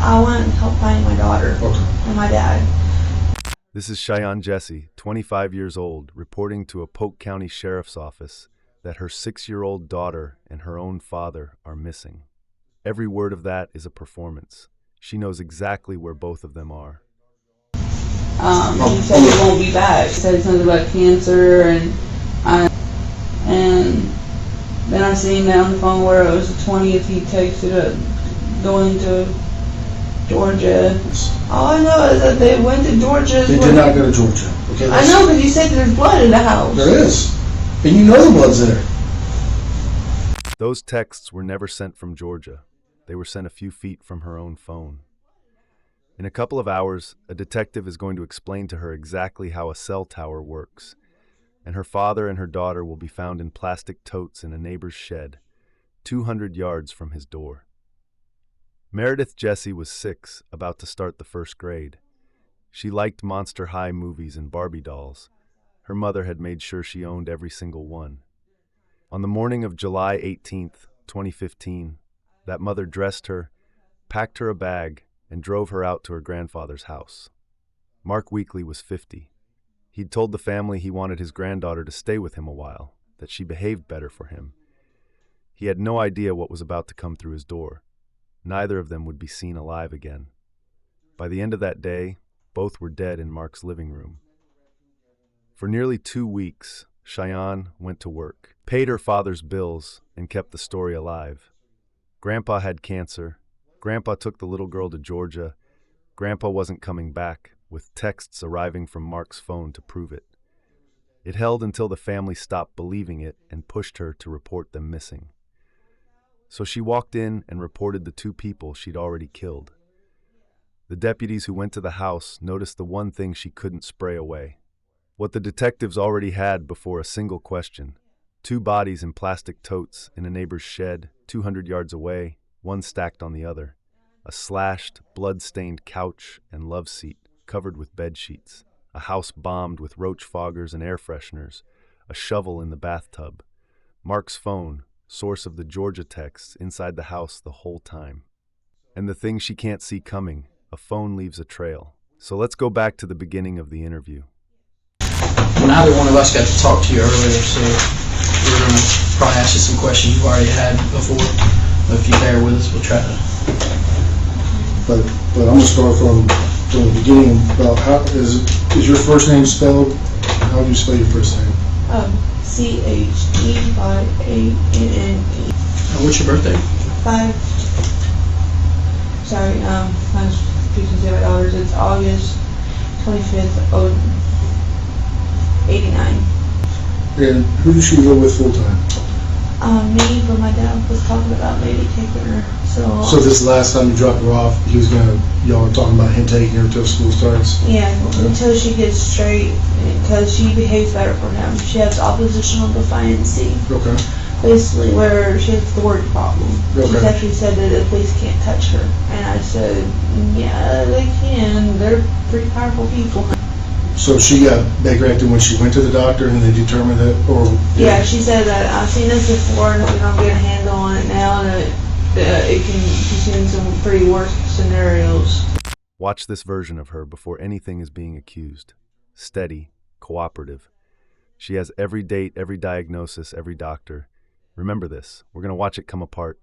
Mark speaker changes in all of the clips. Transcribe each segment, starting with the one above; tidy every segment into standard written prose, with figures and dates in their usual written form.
Speaker 1: I want help finding my daughter and my dad.
Speaker 2: This is Cheyanne Jessie, 25 years old, reporting to a Polk County Sheriff's Office that her 6-year-old daughter and her own father are missing. Every word of that is a performance. She knows exactly where both of them are.
Speaker 3: He said he won't be back. He said something about cancer, and then I seen that on the phone where it was the 20th. He texted going to Georgia. All I know is that they went to Georgia.
Speaker 4: They did not go to Georgia. Okay,
Speaker 3: I know, because you said there's blood in the house.
Speaker 4: There is. And you know the blood's there.
Speaker 2: Those texts were never sent from Georgia. They were sent a few feet from her own phone. In a couple of hours, a detective is going to explain to her exactly how a cell tower works, and her father and her daughter will be found in plastic totes in a neighbor's shed, 200 yards from his door. Meredith Jessie was 6, about to start the first grade. She liked Monster High movies and Barbie dolls. Her mother had made sure she owned every single one. On the morning of July 18th, 2015, that mother dressed her, packed her a bag, and drove her out to her grandfather's house. Mark Weekly was 50. He'd told the family he wanted his granddaughter to stay with him a while, that she behaved better for him. He had no idea what was about to come through his door. Neither of them would be seen alive again. By the end of that day, both were dead in Mark's living room. For nearly 2 weeks, Cheyanne went to work, paid her father's bills, and kept the story alive. Grandpa had cancer. Grandpa took the little girl to Georgia. Grandpa wasn't coming back, with texts arriving from Mark's phone to prove it. It held until the family stopped believing it and pushed her to report them missing. So she walked in and reported the 2 people she'd already killed. The deputies who went to the house noticed the one thing she couldn't spray away. What the detectives already had before a single question: 2 bodies in plastic totes in a neighbor's shed, 200 yards away, one stacked on the other. A slashed, blood-stained couch and love seat covered with bed sheets. A house bombed with roach foggers and air fresheners. A shovel in the bathtub. Mark's phone, source of the Georgia texts, inside the house the whole time. And the thing she can't see coming: a phone leaves a trail. So let's go back to the beginning of the interview.
Speaker 5: Neither one of us got to talk to you earlier, so we're going to probably ask you some questions you've already had before. But if you bear with us, we'll try to.
Speaker 4: But I'm going to start from the beginning. About how is your first name spelled? How do you spell your first name?
Speaker 1: Cheyanne.
Speaker 5: What's your birthday?
Speaker 1: 5. Sorry, I was confused with my daughters. It's August 25th, 89.
Speaker 4: And who does she live with full time?
Speaker 1: Me, but my dad was talking about maybe taking her.
Speaker 4: So this last time you dropped her off, y'all were talking about him taking her until school starts?
Speaker 1: Yeah,
Speaker 4: okay.
Speaker 1: Until she gets straight, because she behaves better for him. She has oppositional defiancy.
Speaker 4: Okay.
Speaker 1: Basically, where she has the word problem.
Speaker 4: Okay.
Speaker 1: She's actually said that the police can't touch her. And I said, yeah, they can. They're pretty powerful people.
Speaker 4: So she got better acting when she went to the doctor, and they determined that, or?
Speaker 1: Yeah, she said that I've seen this before, and we don't get a handle on it now, and she's seen some pretty worse scenarios.
Speaker 2: Watch this version of her before anything is being accused. Steady, cooperative. She has every date, every diagnosis, every doctor. Remember this. We're going to watch it come apart.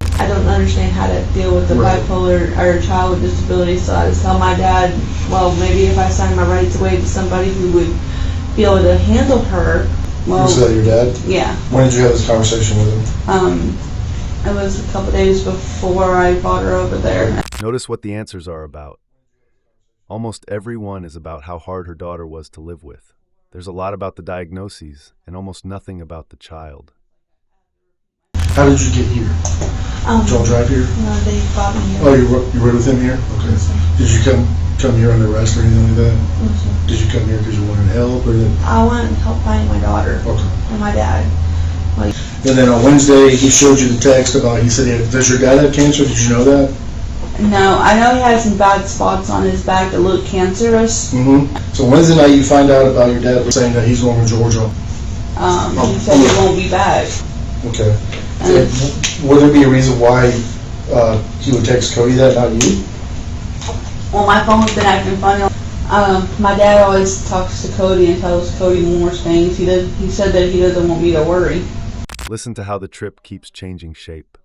Speaker 1: I don't understand how to deal with the bipolar or child with disabilities, so I just tell my dad, well, maybe if I sign my rights away to somebody who would be able to handle her. Well,
Speaker 4: is that your dad?
Speaker 1: Yeah.
Speaker 4: When did you have this conversation with him?
Speaker 1: It was a couple days before I brought her over there.
Speaker 2: Notice what the answers are about. Almost every one is about how hard her daughter was to live with. There's a lot about the diagnoses and almost nothing about the child.
Speaker 4: How did you get here? Did y'all drive here?
Speaker 1: No, they brought me here.
Speaker 4: Oh, you rode with him here? Okay. Did you come here under arrest or anything like that?
Speaker 1: Mm-hmm.
Speaker 4: Did you come here because you wanted help, or did?
Speaker 1: I wanted help finding my daughter and my dad.
Speaker 4: And then on Wednesday, he showed you the text about, he said, does your dad have cancer? Did you know that?
Speaker 3: No, I know he had some bad spots on his back that looked cancerous.
Speaker 4: Mm-hmm. So Wednesday night you find out about your dad saying that he's going to Georgia.
Speaker 3: He said he won't be back.
Speaker 4: Okay. Would there be a reason why he would text Cody that, not you?
Speaker 3: Well, my phone's been acting funny. My dad always talks to Cody and tells Cody more things. He said that he doesn't want me to worry.
Speaker 2: Listen to how the trip keeps changing shape.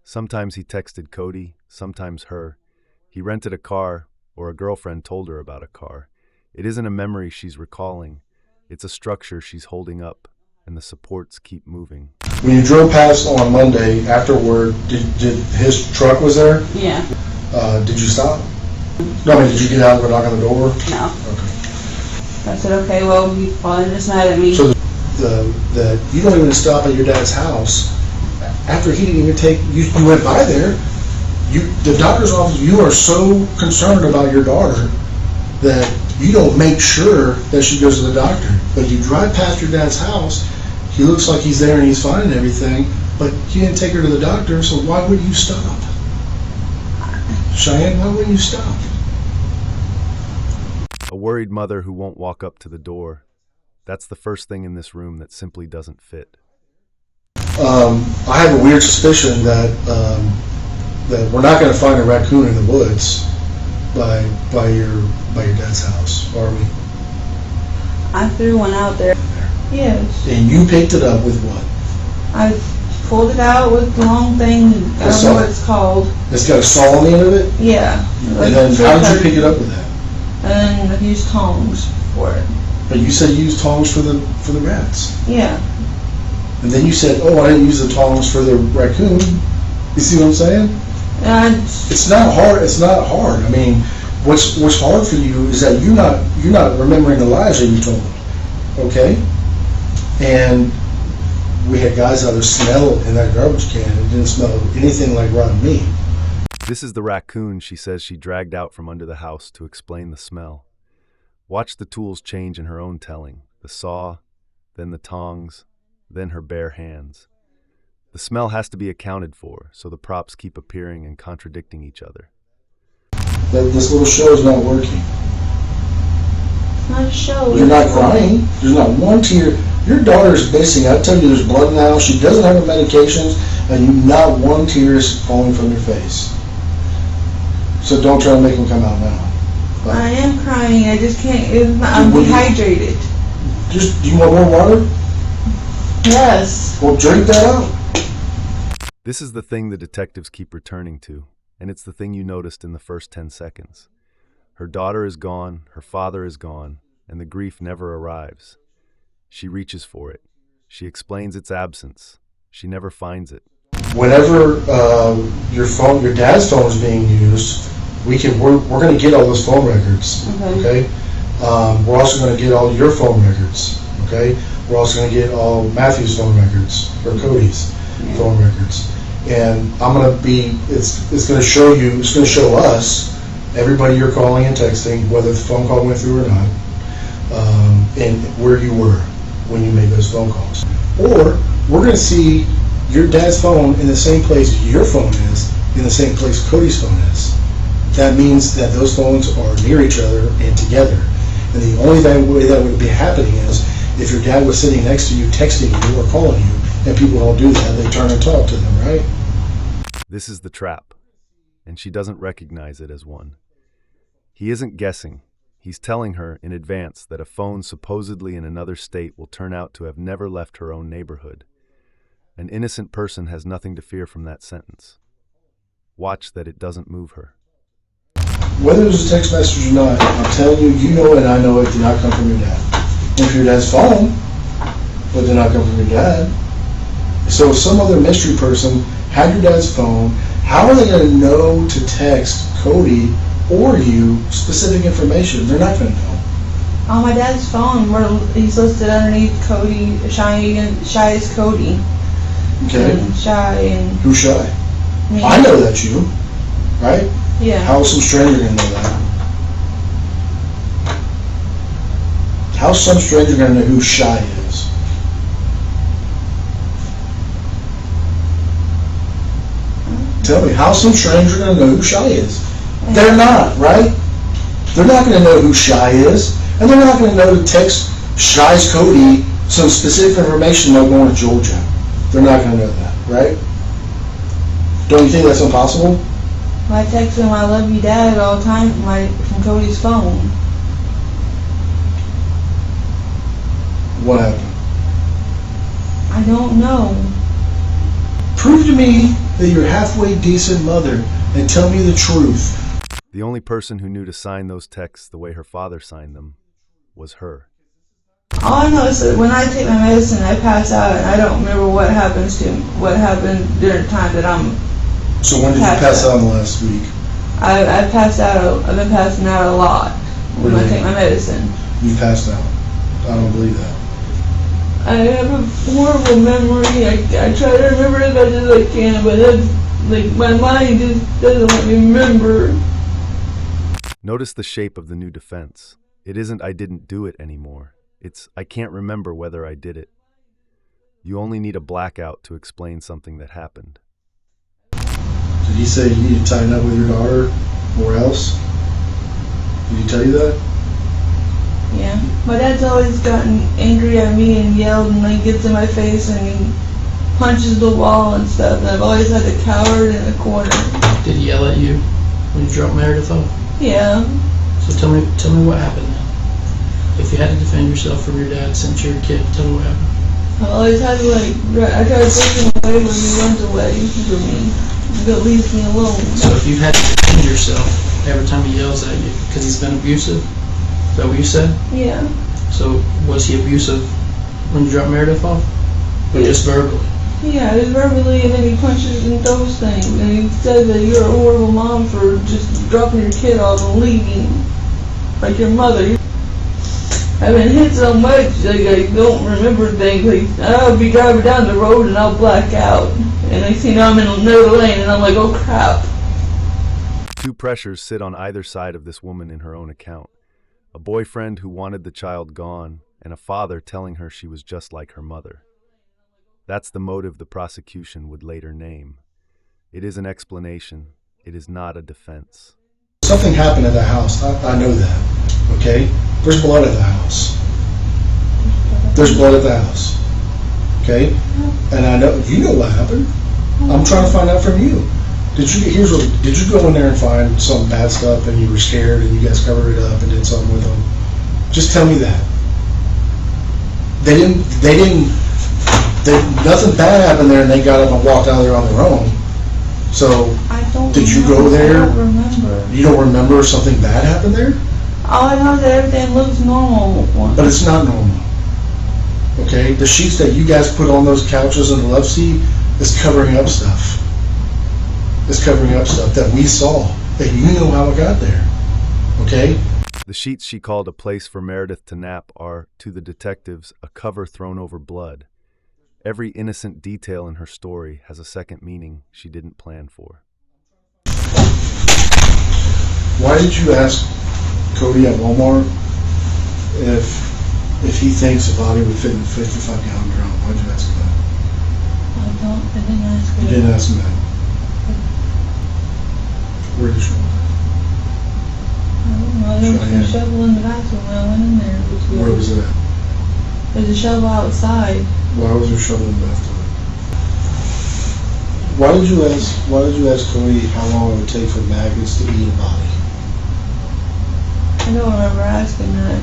Speaker 2: Sometimes he texted Cody, sometimes her. He rented a car, or a girlfriend told her about a car. It isn't a memory she's recalling. It's a structure she's holding up, and the supports keep moving.
Speaker 4: When you drove past on Monday afterward, did his truck was there?
Speaker 3: Yeah.
Speaker 4: Did you stop? No, I mean, did you get out and go knock on the door?
Speaker 3: No.
Speaker 4: Okay.
Speaker 3: I said, okay, well, he's probably just mad at me.
Speaker 4: So you don't even stop at your dad's house after he didn't even take you. You went by there. The doctor's office. You are so concerned about your daughter that you don't make sure that she goes to the doctor. But you drive past your dad's house. He looks like he's there and he's fine and everything. But he didn't take her to the doctor. So why would you stop? Cheyanne, why wouldn't you stop?
Speaker 2: A worried mother who won't walk up to the door. That's the first thing in this room that simply doesn't fit.
Speaker 4: I have a weird suspicion that we're not going to find a raccoon in the woods by your dad's house, are we?
Speaker 3: I threw one out there. Yes.
Speaker 4: And you picked it up with what?
Speaker 3: I pulled it out with the long thing. I don't know what it's called.
Speaker 4: It's got a saw on the end of it?
Speaker 3: Yeah.
Speaker 4: And then how did you pick it up with that?
Speaker 3: And I used tongs for it.
Speaker 4: But you said you used tongs for the rats.
Speaker 3: Yeah.
Speaker 4: And then you said, oh, I didn't use the tongs for the raccoon. You see what I'm saying? It's not hard. It's not hard. I mean, what's hard for you is that you're not remembering the lies that you told. Okay? And we had guys out there smell in that garbage can. It didn't smell anything like rotten meat.
Speaker 2: This is the raccoon she says she dragged out from under the house to explain the smell. Watch the tools change in her own telling. The saw, then the tongs, then her bare hands. The smell has to be accounted for, so the props keep appearing and contradicting each other.
Speaker 4: This little show is not working.
Speaker 3: It's not a show.
Speaker 4: You're not crying. There's not one tear. Your daughter's missing. I tell you, there's blood in the house. She doesn't have her medications, and not one tear is falling from your face. So don't try to make them come out now. But
Speaker 3: I am crying. I just can't. I'm dehydrated.
Speaker 4: Do you want more water?
Speaker 3: Yes.
Speaker 4: Well, drink that out.
Speaker 2: This is the thing the detectives keep returning to, and it's the thing you noticed in the first 10 seconds. Her daughter is gone, her father is gone, and the grief never arrives. She reaches for it. She explains its absence. She never finds it.
Speaker 4: Whenever your dad's phone is being used, we're going to get all those phone records. Okay. We're also going to get all your phone records. Okay. We're also going to get all Matthew's phone records or Cody's phone records, and it's going to show you. It's going to show us everybody you're calling and texting, whether the phone call went through or not, and where you were when you made those phone calls. Or we're going to see your dad's phone in the same place your phone is, in the same place Cody's phone is. That means that those phones are near each other and together. And the only way that would be happening is if your dad was sitting next to you, texting you or calling you, and people don't do that, they turn and talk to them, right?
Speaker 2: This is the trap, and she doesn't recognize it as one. He isn't guessing. He's telling her in advance that a phone supposedly in another state will turn out to have never left her own neighborhood. An innocent person has nothing to fear from that sentence. Watch that it doesn't move her.
Speaker 4: Whether it was a text message or not, I'm telling you, you know it, I know it did not come from your dad. And from your dad's phone, but it did not come from your dad. So if some other mystery person had your dad's phone, how are they going to know to text Cody or you specific information? They're not going to know.
Speaker 3: On my dad's phone, he's listed underneath Cody. Shy is Cody.
Speaker 4: Okay.
Speaker 3: And Shy and
Speaker 4: Who's Shy?
Speaker 3: me.
Speaker 4: I know that's you, right?
Speaker 3: Yeah.
Speaker 4: How is some stranger going to know that? How's some stranger going to know who Shy is? Tell me, how's some stranger going to know who Shy is? They're not, right? They're not going to know who Shy is, and they're not going to know to text Shy's Cody some specific information about going to Georgia. They're not going to know that, right? Don't you think that's impossible?
Speaker 1: I text him, "I love you, Dad," all the time from Cody's phone.
Speaker 4: What happened?
Speaker 1: I don't know.
Speaker 4: Prove to me that you're a halfway decent mother and tell me the truth.
Speaker 2: The only person who knew to sign those texts the way her father signed them was her.
Speaker 1: All I know is that when I take my medicine, I pass out, and I don't remember what happened during the time that I'm.
Speaker 4: So when did you pass out in the last week?
Speaker 1: I passed out. I've been passing out a lot when I
Speaker 4: Really?
Speaker 1: take my medicine.
Speaker 4: You passed out. I don't believe that.
Speaker 1: I have a horrible memory. I try to remember as much as I can, but that's, like, my mind just doesn't let me remember.
Speaker 2: Notice the shape of the new defense. It isn't "I didn't do it" anymore. It's "I can't remember whether I did it." You only need a blackout to explain something that happened.
Speaker 4: Did he say you need to tighten up with your daughter or else? Did he tell you that?
Speaker 1: Yeah. My dad's always gotten angry at me and yelled and like gets in my face and he punches the wall and stuff, and I've always had to cower in the corner.
Speaker 5: Did he yell at you when you dropped Meredith off?
Speaker 1: Yeah.
Speaker 5: So tell me what happened then. If you had to defend yourself from your dad since you were a kid, tell me what happened.
Speaker 1: I always had to I try to push him away when he runs away from me. But leaves me alone.
Speaker 5: So if you've had to defend yourself every time he yells at you because he's been abusive, is that what you said?
Speaker 1: Yeah.
Speaker 5: So was he abusive when you dropped Meredith off? Or just verbally?
Speaker 1: Yeah, just verbally, and then he punches and throws things, and he says that you're a horrible mom for just dropping your kid off and leaving, like your mother. I've been hit so much, like I don't remember things. Like I'll be driving down the road and I'll black out, and I see now I'm in another lane, and I'm like, oh crap.
Speaker 2: Two pressures sit on either side of this woman in her own account. A boyfriend who wanted the child gone, and a father telling her she was just like her mother. That's the motive the prosecution would later name. It is an explanation. It is not a defense.
Speaker 4: Something happened at the house. I know that. Okay? There's blood at the house. There's blood at the house. Okay? And I know you know what happened. I'm trying to find out from you. Did you go in there and find some bad stuff and you were scared and you guys covered it up and did something with them? Just tell me that. Nothing bad happened there and they got up and walked out of there on their own. So, did you go there?
Speaker 1: I don't remember.
Speaker 4: You don't remember something bad happened there?
Speaker 1: All I know is that everything looks normal.
Speaker 4: But it's not normal. Okay? The sheets that you guys put on those couches in the love seat is covering up stuff. It's covering up stuff that we saw, that you know how it got there. Okay?
Speaker 2: The sheets she called a place for Meredith to nap are, to the detectives, a cover thrown over blood. Every innocent detail in her story has a second meaning she didn't plan for.
Speaker 4: Why did you ask Cody at Walmart if he thinks a body would fit in a 55-gallon drum? Why did you ask him that?
Speaker 1: I didn't ask him.
Speaker 4: You didn't ask him that. Where did you shovel that?
Speaker 1: I don't know. There was a shovel in the bathroom when I went in there.
Speaker 4: Where was it at?
Speaker 1: There's a shovel outside.
Speaker 4: Why was there a shovel in the bathtub? Why did you ask Cody how long it would take for maggots to eat a body?
Speaker 1: I don't remember asking that.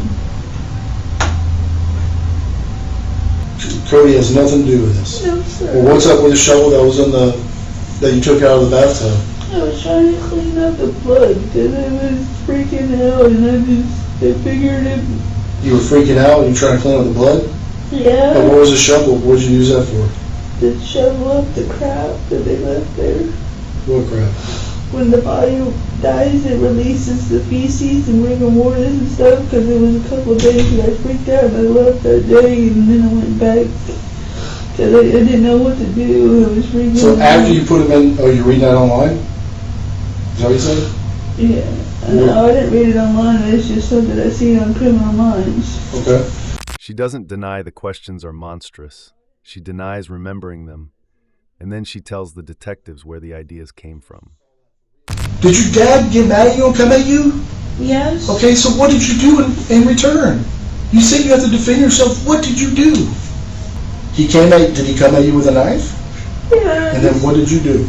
Speaker 4: Cody has nothing to do with this.
Speaker 1: No, sir.
Speaker 4: Well, what's up with the shovel that you took out of the bathtub?
Speaker 1: I was trying to clean up the blood because I was freaking out, and I figured it.
Speaker 4: You were freaking out and you were trying to clean up the blood?
Speaker 1: Yeah.
Speaker 4: But what was the shovel? What did you use that for?
Speaker 1: To shovel up the crap that they left there.
Speaker 4: What crap?
Speaker 1: When the body dies, it releases the feces and rigor mortis and stuff, because it was a couple of days that I freaked out and I left that day, and then I went back because I didn't know what to do. I was freaking
Speaker 4: So
Speaker 1: out.
Speaker 4: after you put them in, you're reading that online? Is that what you said?
Speaker 1: Yeah. No, I didn't read it online. It's just something I seen on Criminal Minds.
Speaker 4: Okay.
Speaker 2: She doesn't deny the questions are monstrous. She denies remembering them. And then she tells the detectives where the ideas came from.
Speaker 4: Did your dad get mad at you and come at you?
Speaker 1: Yes.
Speaker 4: Okay, so what did you do in return? You said you have to defend yourself. What did you do? Did he come at you with a knife?
Speaker 1: Yeah.
Speaker 4: And then what did you do?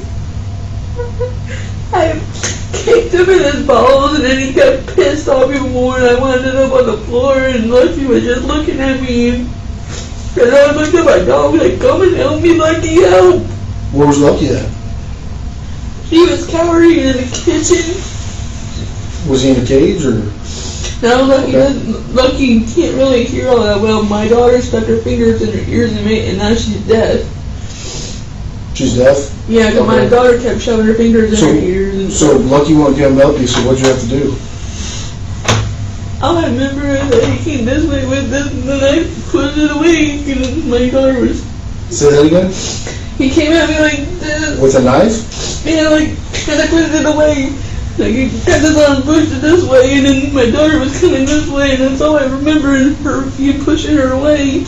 Speaker 1: I kicked him in his balls, and then he got pissed off even more, and I wound up on the floor, and Lucky was just looking at me, and I looked at my dog like, come and help me, Lucky, help!
Speaker 4: Where was Lucky at?
Speaker 1: He was cowering in the kitchen.
Speaker 4: Was he in a cage or?
Speaker 1: Now Lucky can't really hear all that well. My daughter stuck her fingers in her ears and now she's deaf.
Speaker 4: She's deaf?
Speaker 1: Yeah, because my daughter kept shoving her fingers in her ears. And
Speaker 4: so Lucky won't come help you, so what'd you have to do?
Speaker 1: All I remember is that he came this way with this, and then I pushed it away, and my daughter was...
Speaker 4: Say that again?
Speaker 1: He came at me like this.
Speaker 4: With a knife?
Speaker 1: Yeah, like, and I pushed it away. Like, he cut this on and pushed it this way, and then my daughter was coming this way, and that's all I remember is you pushing her away.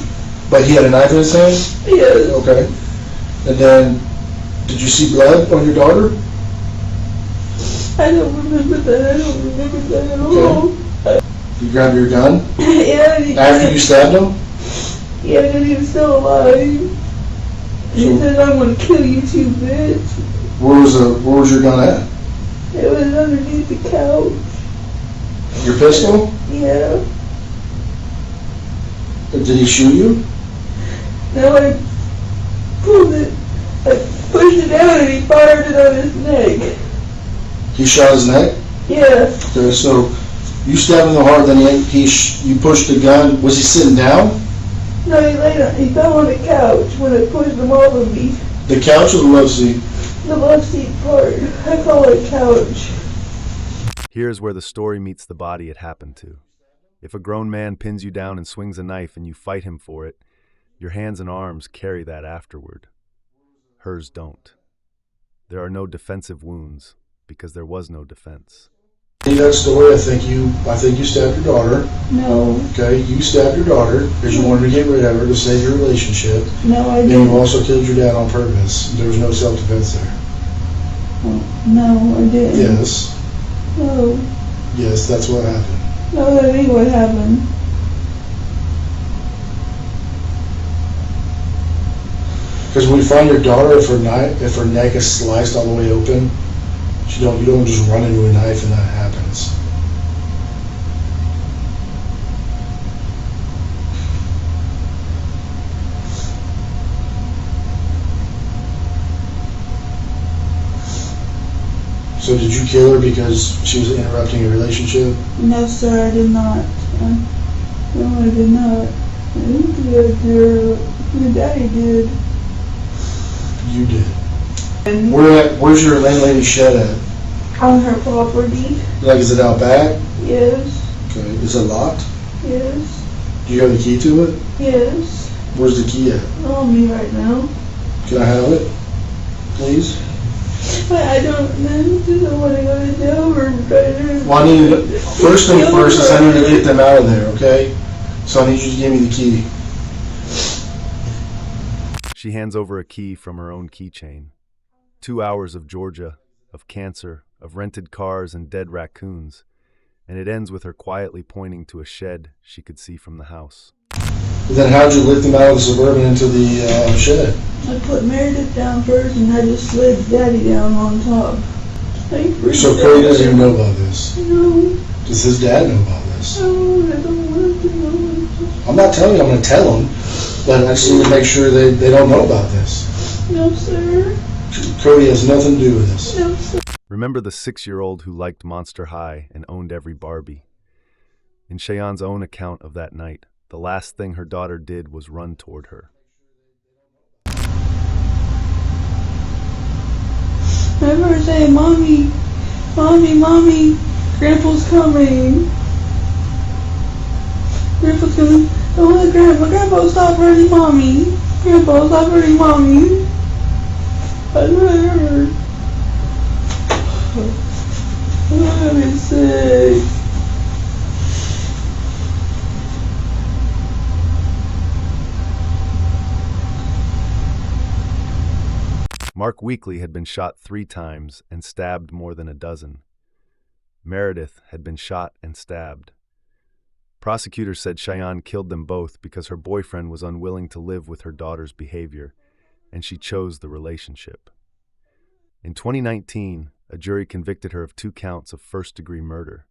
Speaker 4: But he had a knife in his hand?
Speaker 1: Yes.
Speaker 4: Okay. And then, did you see blood on your daughter?
Speaker 1: I don't remember that. I don't remember that at all.
Speaker 4: You grabbed your gun?
Speaker 1: Yeah.
Speaker 4: After you stabbed him?
Speaker 1: Yeah, because he was still alive. He said, I'm going to kill you too, bitch.
Speaker 4: Where was your gun at?
Speaker 1: It was underneath the couch.
Speaker 4: Your pistol?
Speaker 1: Yeah.
Speaker 4: Did he shoot you?
Speaker 1: No, I pulled it. I pushed it down and he fired it on his neck.
Speaker 4: He shot his neck?
Speaker 1: Yeah.
Speaker 4: Okay, so you stabbed him in the heart, then you pushed the gun. Was he sitting down?
Speaker 1: No, he fell on the couch when I pushed him off of me.
Speaker 4: The couch or the love seat?
Speaker 1: The left seat part. I call it couch.
Speaker 2: Here's where the story meets the body it happened to. If a grown man pins you down and swings a knife and you fight him for it, your hands and arms carry that afterward. Hers don't. There are no defensive wounds because there was no defense.
Speaker 4: In that story, I think you stabbed your daughter.
Speaker 1: No.
Speaker 4: Okay, you stabbed your daughter because you wanted to get rid of her to save your relationship.
Speaker 1: No, I
Speaker 4: And
Speaker 1: didn't.
Speaker 4: you also killed your dad on purpose. There was no self-defense there.
Speaker 1: No, I didn't.
Speaker 4: Yes.
Speaker 1: No.
Speaker 4: Yes, that's what happened.
Speaker 1: No, that ain't what happened.
Speaker 4: Because when you find your daughter, if her neck is sliced all the way open, you don't just run into a knife and that happens. So did you kill her because she was interrupting a relationship?
Speaker 1: No, sir, I did not. No, I did not. I didn't do that to her. My daddy did.
Speaker 4: You did. And where's your landlady shed at?
Speaker 1: On her property.
Speaker 4: Like, is it out back?
Speaker 1: Yes.
Speaker 4: Okay. Is it locked?
Speaker 1: Yes.
Speaker 4: Do you have the key to it?
Speaker 1: Yes.
Speaker 4: Where's the key at?
Speaker 1: On me right now.
Speaker 4: Can I have it, please?
Speaker 1: But I don't know what I'm going to do or try to...
Speaker 4: Well, I need to, first thing first is I need to get them out of there, okay? So I need you to give me the key.
Speaker 2: She hands over a key from her own keychain. 2 hours of Georgia, of cancer, of rented cars and dead raccoons, and it ends with her quietly pointing to a shed she could see from the house.
Speaker 4: Then how'd you lift them out of the Suburban into the shed?
Speaker 1: I put Meredith down first and I just slid Daddy down on top.
Speaker 4: So Cody doesn't even know about this?
Speaker 1: No.
Speaker 4: Does his dad know about this?
Speaker 1: No, I don't want to know.
Speaker 4: I'm not telling you I'm going to tell him, but I just need to make sure they don't know about this.
Speaker 1: No, sir.
Speaker 4: Cody has nothing to do with this.
Speaker 1: No, sir.
Speaker 2: Remember the 6-year-old who liked Monster High and owned every Barbie? In Cheyanne's own account of that night, the last thing her daughter did was run toward her.
Speaker 1: I remember saying, Mommy, Mommy, Mommy, Grandpa's coming. Grandpa's coming. Don't let Grandpa stop hurting Mommy. Grandpa, stop hurting Mommy. That's what I heard. I'm sick.
Speaker 2: Mark Weekly had been shot 3 times and stabbed more than a dozen. Meredith had been shot and stabbed. Prosecutors said Cheyanne killed them both because her boyfriend was unwilling to live with her daughter's behavior, and she chose the relationship. In 2019, a jury convicted her of 2 counts of first-degree murder.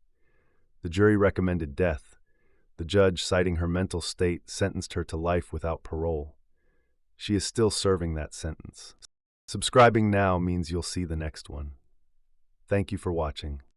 Speaker 2: The jury recommended death. The judge, citing her mental state, sentenced her to life without parole. She is still serving that sentence. Subscribing now means you'll see the next one. Thank you for watching.